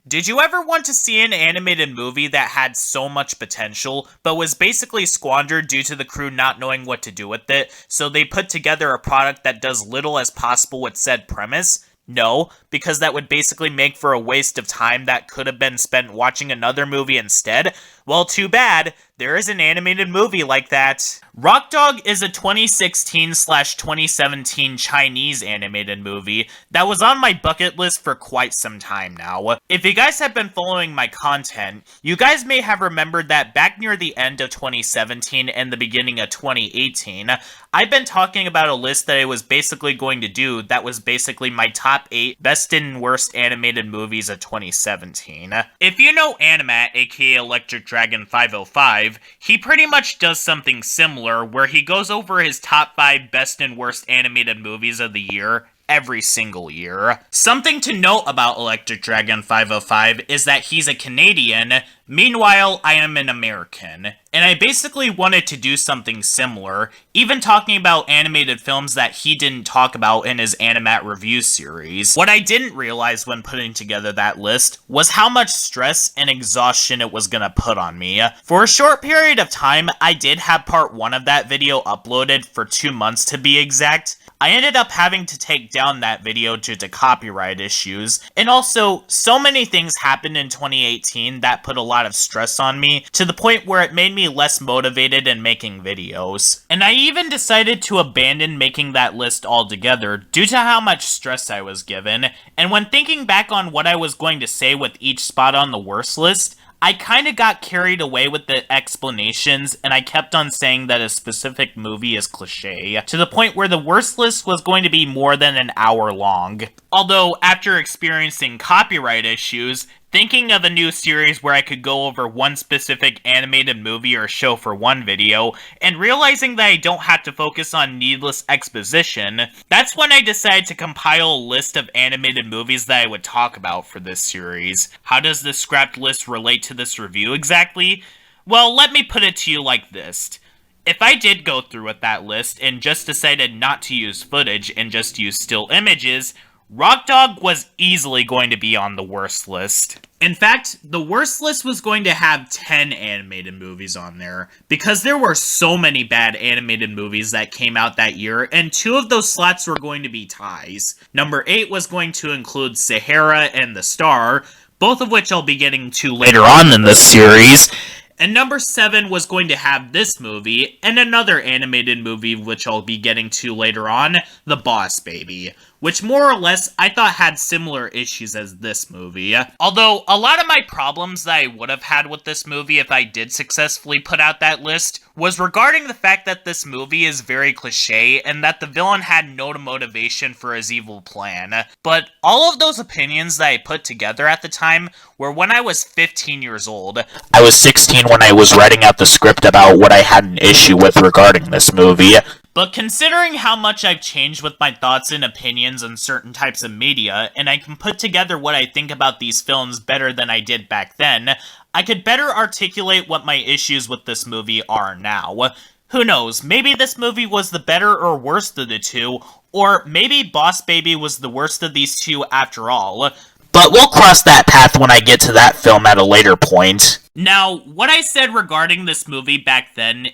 Did you ever want to see an animated movie that had so much potential, but was basically squandered due to the crew not knowing what to do with it, so they put together a product that does little as possible with said premise? No, because that would basically make for a waste of time that could have been spent watching another movie instead? Well, too bad. There is an animated movie like that. Rock Dog is a 2016/2017 Chinese animated movie that was on my bucket list for quite some time now. If you guys have been following my content, you guys may have remembered that back near the end of 2017 and the beginning of 2018, I've been talking about a list that I was basically going to do that was basically my top 8 best and worst animated movies of 2017. If you know Animat, aka Electric Dragon 505, he pretty much does something similar where he goes over his top 5 best and worst animated movies of the year every single year. Something to note about Electric Dragon 505 is that he's a Canadian, meanwhile I am an American. And I basically wanted to do something similar, even talking about animated films that he didn't talk about in his Animat review series. What I didn't realize when putting together that list was how much stress and exhaustion it was gonna put on me. For a short period of time, I did have part 1 of that video uploaded for 2 months to be exact. I ended up having to take down that video due to copyright issues, and also, so many things happened in 2018 that put a lot of stress on me, to the point where it made me less motivated in making videos. And I even decided to abandon making that list altogether due to how much stress I was given, and when thinking back on what I was going to say with each spot on the worst list, I kinda got carried away with the explanations, and I kept on saying that a specific movie is cliché, to the point where the worst list was going to be more than an hour long. Although, after experiencing copyright issues, thinking of a new series where I could go over one specific animated movie or show for one video, and realizing that I don't have to focus on needless exposition, that's when I decided to compile a list of animated movies that I would talk about for this series. How does this scrapped list relate to this review exactly? Well, let me put it to you like this. If I did go through with that list and just decided not to use footage and just use still images, Rock Dog was easily going to be on the worst list. In fact, the worst list was going to have 10 animated movies on there, because there were so many bad animated movies that came out that year, and 2 of those slots were going to be ties. Number 8 was going to include Sahara and The Star, both of which I'll be getting to later on in this series. And number 7 was going to have this movie, and another animated movie which I'll be getting to later on, The Boss Baby, which more or less I thought had similar issues as this movie. Although, a lot of my problems that I would have had with this movie if I did successfully put out that list was regarding the fact that this movie is very cliche and that the villain had no motivation for his evil plan. But all of those opinions that I put together at the time were when I was 15 years old. I was 16 when I was writing out the script about what I had an issue with regarding this movie. But considering how much I've changed with my thoughts and opinions on certain types of media, and I can put together what I think about these films better than I did back then, I could better articulate what my issues with this movie are now. Who knows, maybe this movie was the better or worst of the two, or maybe Boss Baby was the worst of these two after all. But we'll cross that path when I get to that film at a later point. Now, what I said regarding this movie back then...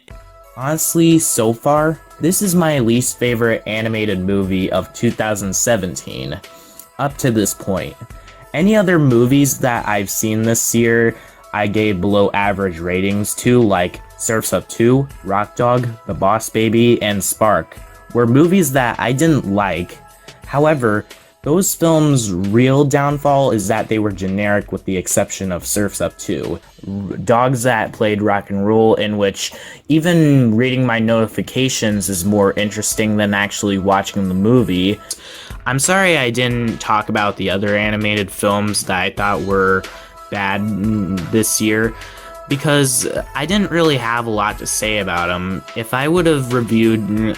Honestly, so far, this is my least favorite animated movie of 2017, up to this point. Any other movies that I've seen this year, I gave below average ratings to, like Surf's Up 2, Rock Dog, The Boss Baby, and Spark, were movies that I didn't like. However, those films' real downfall is that they were generic with the exception of Surf's Up 2. Dogs That Played Rock and Roll, in which even reading my notifications is more interesting than actually watching the movie. I'm sorry I didn't talk about the other animated films that I thought were bad this year, because I didn't really have a lot to say about them. If I would have reviewed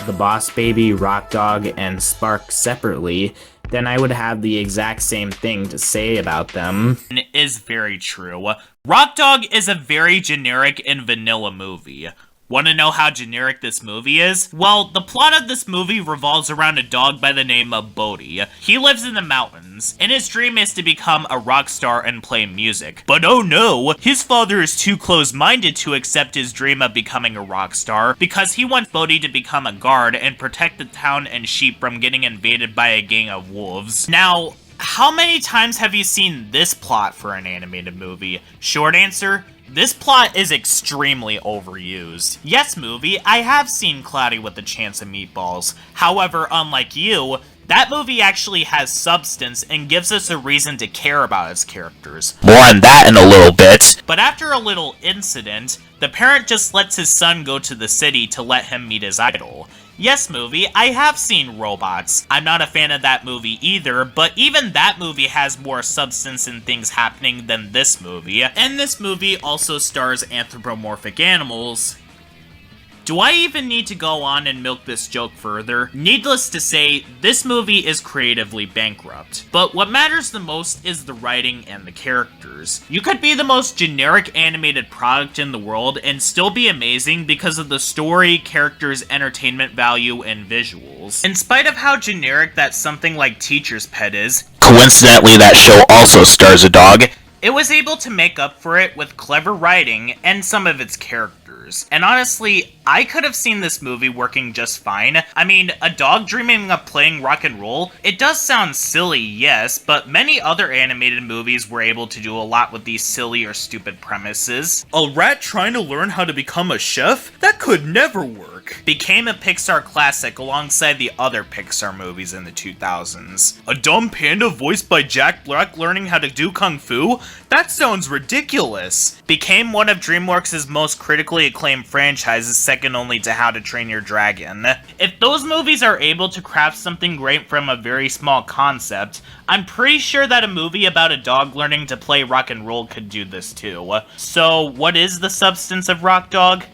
The Boss Baby, Rock Dog, and Spark separately, then I would have the exact same thing to say about them. Is very true. Rock Dog is a very generic and vanilla movie. Want to know how generic this movie is? Well, the plot of this movie revolves around a dog by the name of Bodi. He lives in the mountains, musicians, and his dream is to become a rock star and play music. But oh no, his father is too close-minded to accept his dream of becoming a rock star because he wants Bodi to become a guard and protect the town and sheep from getting invaded by a gang of wolves. Now, how many times have you seen this plot for an animated movie? Short answer, this plot is extremely overused. Yes, movie, I have seen Cloudy with a Chance of Meatballs. However, unlike you, that movie actually has substance and gives us a reason to care about its characters. More on that in a little bit. But after a little incident, the parent just lets his son go to the city to let him meet his idol. Yes, movie, I have seen Robots. I'm not a fan of that movie either, but even that movie has more substance and things happening than this movie. And this movie also stars anthropomorphic animals. Do I even need to go on and milk this joke further? Needless to say, this movie is creatively bankrupt. But what matters the most is the writing and the characters. You could be the most generic animated product in the world and still be amazing because of the story, characters, entertainment value, and visuals. In spite of how generic that something like Teacher's Pet is, Coincidentally, that show also stars a dog. it was able to make up for it with clever writing and some of its characters. And honestly, I could have seen this movie working just fine. I mean, a dog dreaming of playing rock and roll, it does sound silly, yes, but many other animated movies were able to do a lot with these silly or stupid premises. A rat trying to learn how to become a chef? That could never work. Became a Pixar classic alongside the other Pixar movies in the 2000s. A dumb panda voiced by Jack Black learning how to do kung fu? That sounds ridiculous. Became one of DreamWorks' most critically acclaimed franchises, second only to How to Train Your Dragon. If those movies are able to craft something great from a very small concept, I'm pretty sure that a movie about a dog learning to play rock and roll could do this too. So, what is the substance of Rock Dog?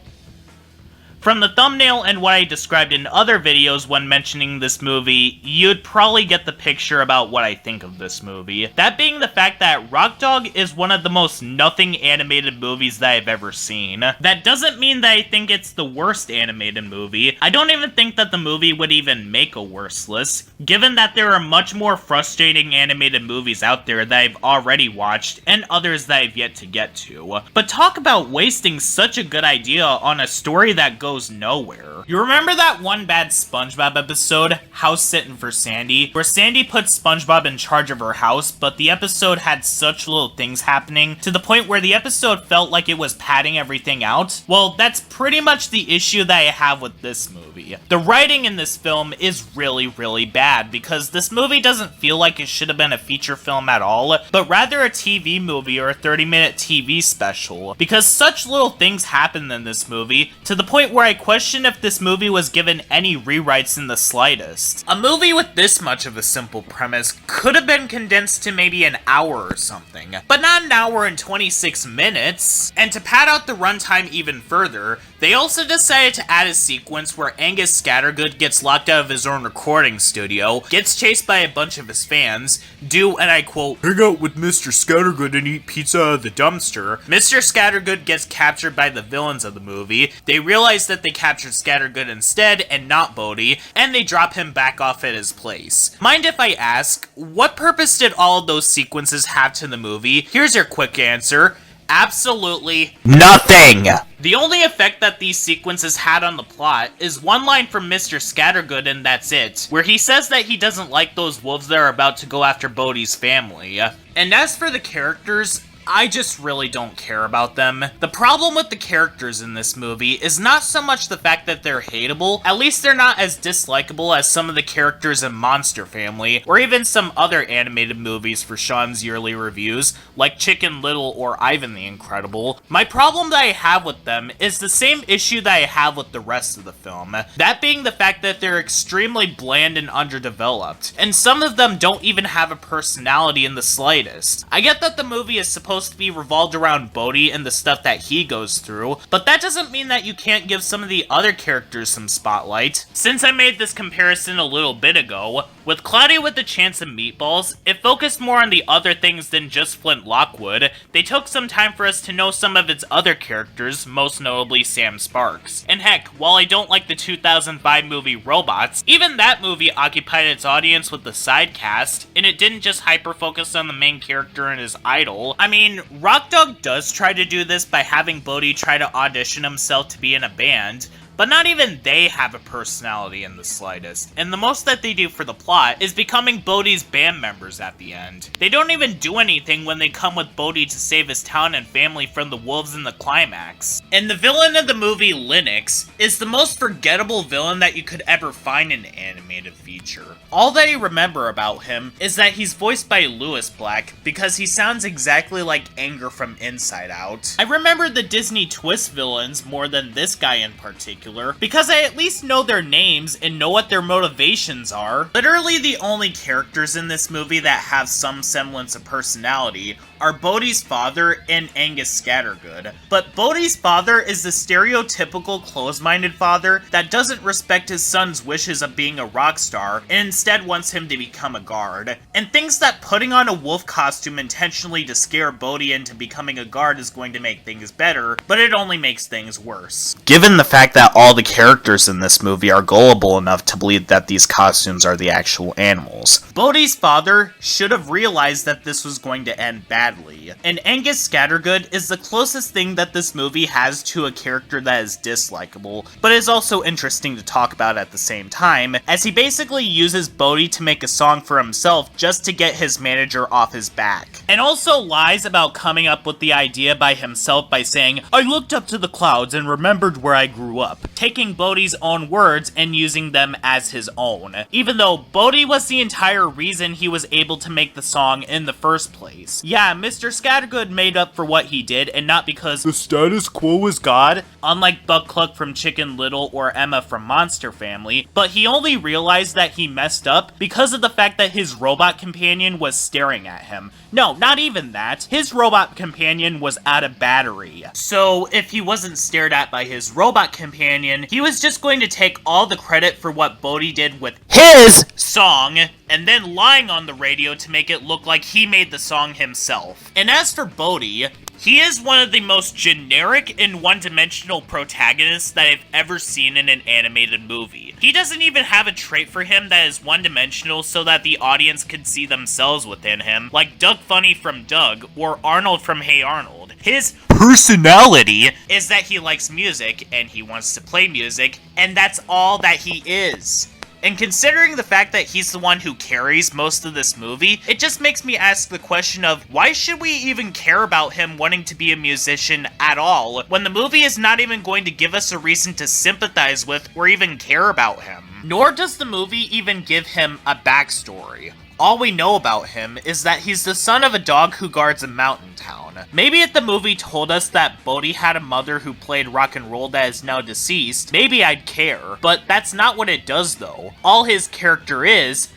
From the thumbnail and what I described in other videos when mentioning this movie, you'd probably get the picture about what I think of this movie. That being the fact that Rock Dog is one of the most nothing animated movies that I've ever seen. That doesn't mean that I think it's the worst animated movie. I don't even think that the movie would even make a worse list, given that there are much more frustrating animated movies out there that I've already watched, and others that I've yet to get to. But talk about wasting such a good idea on a story that goes nowhere. You remember that one bad SpongeBob episode, House Sittin' for Sandy, where Sandy put SpongeBob in charge of her house, but the episode had such little things happening to the point where the episode felt like it was padding everything out? Well, that's pretty much the issue that I have with this movie. The writing in this film is really, really bad because this movie doesn't feel like it should have been a feature film at all, but rather a TV movie or a 30-minute TV special, because such little things happen in this movie to the point where I question if this movie was given any rewrites in the slightest. A movie with this much of a simple premise could have been condensed to maybe an hour or something, but not an hour and 26 minutes. And to pad out the runtime even further, they also decided to add a sequence where Angus Scattergood gets locked out of his own recording studio, gets chased by a bunch of his fans, do, and I quote, hang out with Mr. Scattergood and eat pizza out of the dumpster. Mr. Scattergood gets captured by the villains of the movie, they realize that they captured Scattergood instead and not Bodi, and they drop him back off at his place. Mind if I ask, what purpose did all of those sequences have to the movie? Here's your quick answer. Absolutely Nothing! The only effect that these sequences had on the plot is one line from Mr. Scattergood and that's it, where he says that he doesn't like those wolves that are about to go after Bodi's family. And as for the characters, I just really don't care about them. The problem with the characters in this movie is not so much the fact that they're hateable, at least they're not as dislikable as some of the characters in Monster Family, or even some other animated movies for Sean's yearly reviews, like Chicken Little or Ivan the Incredible. My problem that I have with them is the same issue that I have with the rest of the film, that being the fact that they're extremely bland and underdeveloped, and some of them don't even have a personality in the slightest. I get that the movie is supposed to be revolved around Bodi and the stuff that he goes through, but that doesn't mean that you can't give some of the other characters some spotlight. Since I made this comparison a little bit ago, With Cloudy with a Chance of Meatballs, it focused more on the other things than just Flint Lockwood. They took some time for us to know some of its other characters, most notably Sam Sparks. And heck, while I don't like the 2005 movie Robots, even that movie occupied its audience with the side cast, and it didn't just hyper-focus on the main character and his idol. I mean, Rock Dog does try to do this by having Bodi try to audition himself to be in a band, but not even they have a personality in the slightest, and the most that they do for the plot is becoming Bodi's band members at the end. They don't even do anything when they come with Bodi to save his town and family from the wolves in the climax. And the villain of the movie, Linux, is the most forgettable villain that you could ever find in an animated feature. All that I remember about him is that he's voiced by Lewis Black because he sounds exactly like Anger from Inside Out. I remember the Disney Twist villains more than this guy in particular, because I at least know their names and know what their motivations are. Literally the only characters in this movie that have some semblance of personality are Bodi's father and Angus Scattergood. But Bodi's father is the stereotypical close-minded father that doesn't respect his son's wishes of being a rock star and instead wants him to become a guard, and thinks that putting on a wolf costume intentionally to scare Bodi into becoming a guard is going to make things better, but it only makes things worse. Given the fact that all the characters in this movie are gullible enough to believe that these costumes are the actual animals, Bodi's father should have realized that this was going to end badly. And Angus Scattergood is the closest thing that this movie has to a character that is dislikable, but is also interesting to talk about at the same time, as he basically uses Bodi to make a song for himself just to get his manager off his back. And also lies about coming up with the idea by himself by saying, "I looked up to the clouds and remembered where I grew up," taking Bodi's own words and using them as his own, even though Bodi was the entire reason he was able to make the song in the first place. Yeah, Mr. Scattergood made up for what he did, and not because the status quo is God, unlike Buck Cluck from Chicken Little or Emma from Monster Family, but he only realized that he messed up because of the fact that his robot companion was staring at him. No, not even that. His robot companion was out of battery. So, if he wasn't stared at by his robot companion, he was just going to take all the credit for what Bodi did with his song, and then lying on the radio to make it look like he made the song himself. And as for Bodi, he is one of the most generic and one-dimensional protagonists that I've ever seen in an animated movie. He doesn't even have a trait for him that is one-dimensional so that the audience could see themselves within him, like Doug Funny from Doug, or Arnold from Hey Arnold. His personality is that he likes music, and he wants to play music, and that's all that he is. And considering the fact that he's the one who carries most of this movie, it just makes me ask the question of, why should we even care about him wanting to be a musician at all, when the movie is not even going to give us a reason to sympathize with or even care about him? Nor does the movie even give him a backstory. All we know about him is that he's the son of a dog who guards a mountain town. Maybe if the movie told us that Bodi had a mother who played rock and roll that is now deceased, maybe I'd care. But that's not what it does though. All his character is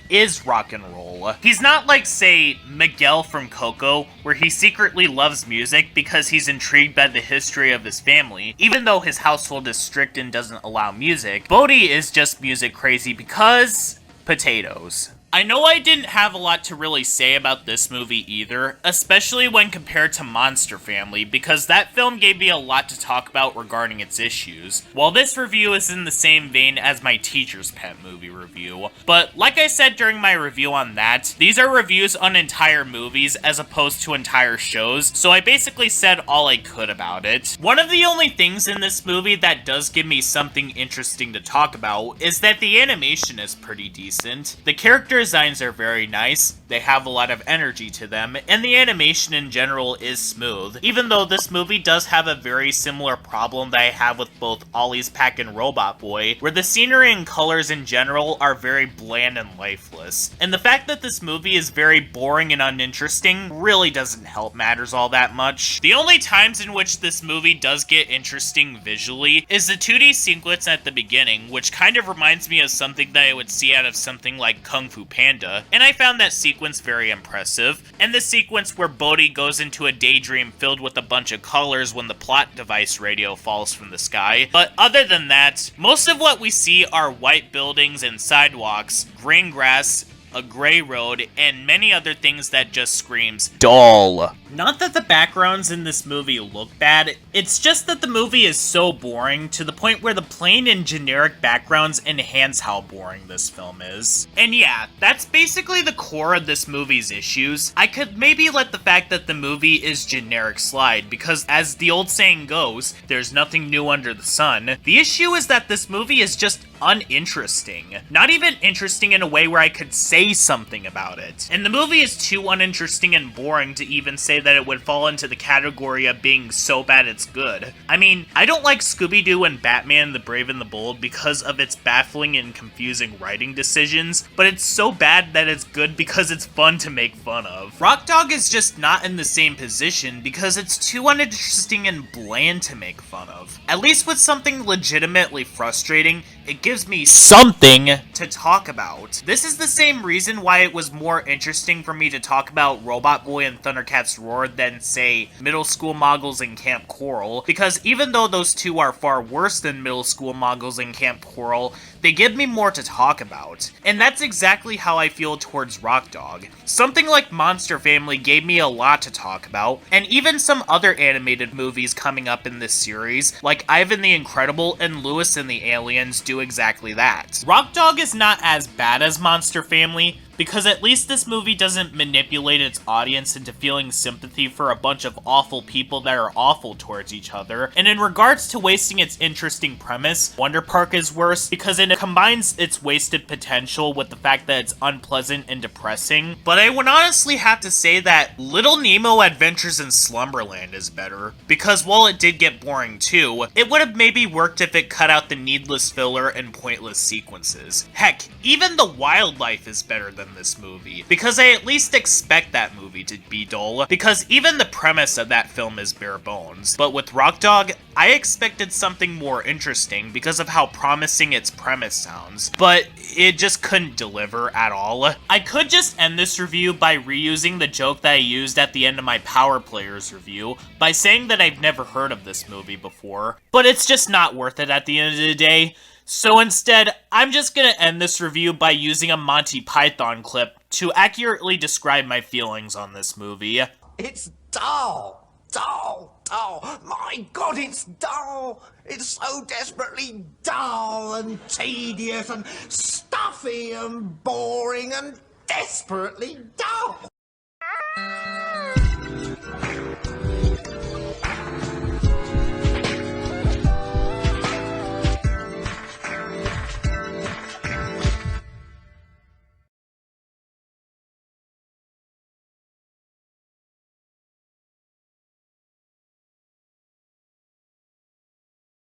rock and roll. He's not like, say, Miguel from Coco, where he secretly loves music because he's intrigued by the history of his family, even though his household is strict and doesn't allow music. Bodi is just music crazy because potatoes. I know I didn't have a lot to really say about this movie either, especially when compared to Monster Family, because that film gave me a lot to talk about regarding its issues, while this review is in the same vein as my Teacher's Pet movie review. But like I said during my review on that, these are reviews on entire movies as opposed to entire shows, so I basically said all I could about it. One of the only things in this movie that does give me something interesting to talk about is that the animation is pretty decent. The character designs are very nice, they have a lot of energy to them, and the animation in general is smooth, even though this movie does have a very similar problem that I have with both Ollie's Pack and Robot Boy, where the scenery and colors in general are very bland and lifeless. And the fact that this movie is very boring and uninteresting really doesn't help matters all that much. The only times in which this movie does get interesting visually is the 2D sequence at the beginning, which kind of reminds me of something that I would see out of something like Kung Fu Panda, and I found that sequence very impressive. And the sequence where Bodi goes into a daydream filled with a bunch of colors when the plot device radio falls from the sky. But other than that, most of what we see are white buildings and sidewalks, green grass, a gray road, and many other things that just screams Dull. Not that the backgrounds in this movie look bad, it's just that the movie is so boring to the point where the plain and generic backgrounds enhance how boring this film is. And yeah, that's basically the core of this movie's issues. I could maybe let the fact that the movie is generic slide, because as the old saying goes, there's nothing new under the sun. The issue is that this movie is just uninteresting. Not even interesting in a way where I could say something about it. And the movie is too uninteresting and boring to even say that it would fall into the category of being so bad it's good. I mean, I don't like Scooby-Doo and Batman the Brave and the Bold because of its baffling and confusing writing decisions, but it's so bad that it's good because it's fun to make fun of. Rock Dog is just not in the same position because it's too uninteresting and bland to make fun of. At least with something legitimately frustrating, it gives me something to talk about. This is the same reason why it was more interesting for me to talk about Robot Boy and Thundercats Roar than, say, Middle School Moguls and Camp Coral, because even though those two are far worse than Middle School Moguls and Camp Coral, they give me more to talk about. And that's exactly how I feel towards Rock Dog. Something like Monster Family gave me a lot to talk about, and even some other animated movies coming up in this series, like Ivan the Incredible and Lewis and the Aliens, do exactly that. Rock Dog is not as bad as Monster Family, because at least this movie doesn't manipulate its audience into feeling sympathy for a bunch of awful people that are awful towards each other. And in regards to wasting its interesting premise, Wonder Park is worse because it combines its wasted potential with the fact that it's unpleasant and depressing. But I would honestly have to say that Little Nemo Adventures in Slumberland is better, because while it did get boring too, it would have maybe worked if it cut out the needless filler and pointless sequences. Heck, even the wildlife is better than this movie, because I at least expect that movie to be dull, because even the premise of that film is bare bones. But with Rock Dog, I expected something more interesting because of how promising its premise sounds, but it just couldn't deliver at all. I could just end this review by reusing the joke that I used at the end of my Power Players review, by saying that I've never heard of this movie before, but it's just not worth it at the end of the day. So instead, I'm just gonna end this review by using a Monty Python clip to accurately describe my feelings on this movie. It's dull, dull, dull. My God, it's dull. It's so desperately dull and tedious and stuffy and boring and desperately dull.